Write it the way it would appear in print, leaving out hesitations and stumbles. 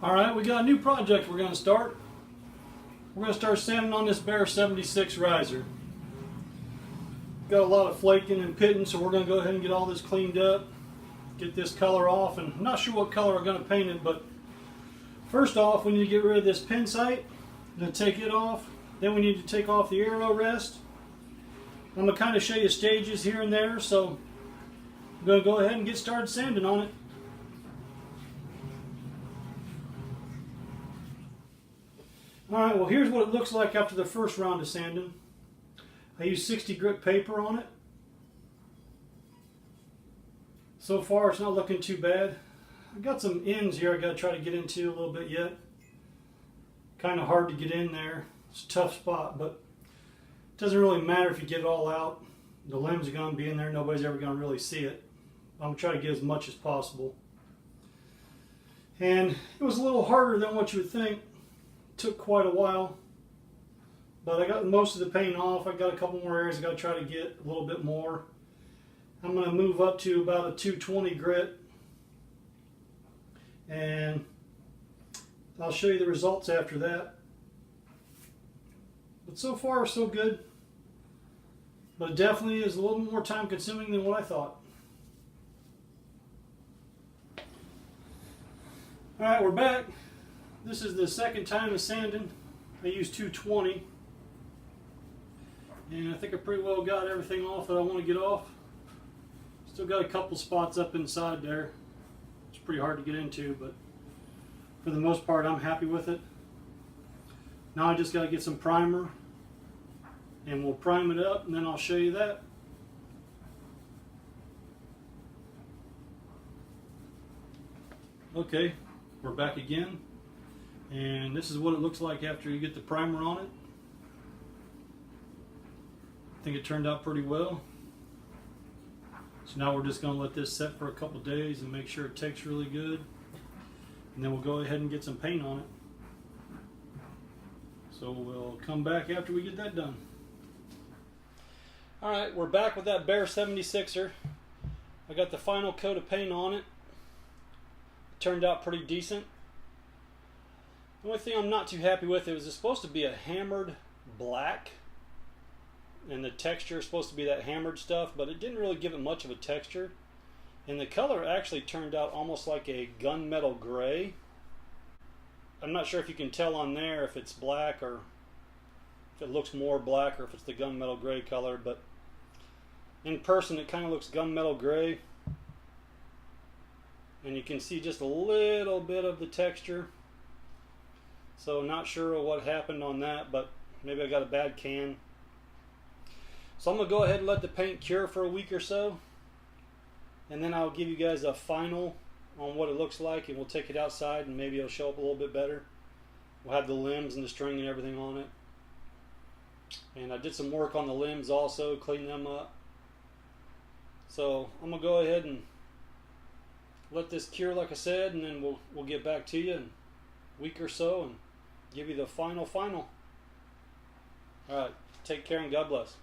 Alright, we got a new project we're going to start. We're going to start sanding on this Bear 76 riser. Got a lot of flaking and pitting, so we're going to go ahead and get all this cleaned up, get this color off, and I'm not sure what color we're going to paint it, but first off we need to get rid of this pin sight. I'm going to take it off. Then we need to take off the arrow rest. I'm going to kind of show you stages here and there, so I'm going to go ahead and get started sanding on it. Alright, well here's what it looks like after the first round of sanding. I used 60 grit paper on it. So far it's not looking too bad. I've got some ends here I got to try to get into a little bit yet. Kind of hard to get in there. It's a tough spot, but it doesn't really matter if you get it all out. The limbs are going to be in there. Nobody's ever going to really see it. I'm going to try to get as much as possible. And it was a little harder than what you would think. Took quite a while, but I got most of the paint off. I got a couple more areas I got to try to get a little bit more. I'm going to move up to about a 220 grit, and I'll show you the results after that. But so far so good, but it definitely is a little more time consuming than what I thought. Alright, we're back. This is the second time of sanding. I used 220, and I think I pretty well got everything off that I want to get off. Still got a couple spots up inside there. It's pretty hard to get into, but for the most part I'm happy with it. Now I just got to get some primer, and we'll prime it up, and then I'll show you that. Okay, we're back again. And this is what it looks like after you get the primer on it. I think it turned out pretty well. So now we're just going to let this set for a couple days and make sure it takes really good. And then we'll go ahead and get some paint on it. So we'll come back after we get that done. Alright, we're back with that Bear 76er. I got the final coat of paint on it. It turned out pretty decent. The only thing I'm not too happy with, it was supposed to be a hammered black, and the texture is supposed to be that hammered stuff, but it didn't really give it much of a texture, and the color actually turned out almost like a gunmetal gray. I'm not sure if you can tell on there if it's black or if it looks more black or if it's the gunmetal gray color, but in person it kind of looks gunmetal gray, and you can see just a little bit of the texture. So not sure what happened on that, but maybe I got a bad can. So I'm going to go ahead and let the paint cure for a week or so, and then I'll give you guys a final on what it looks like, and we'll take it outside and maybe it'll show up a little bit better. We'll have the limbs and the string and everything on it. And I did some work on the limbs also, clean them up. So I'm going to go ahead and let this cure like I said, and then we'll get back to you in a week or so and give you the final. Alright, take care and God bless.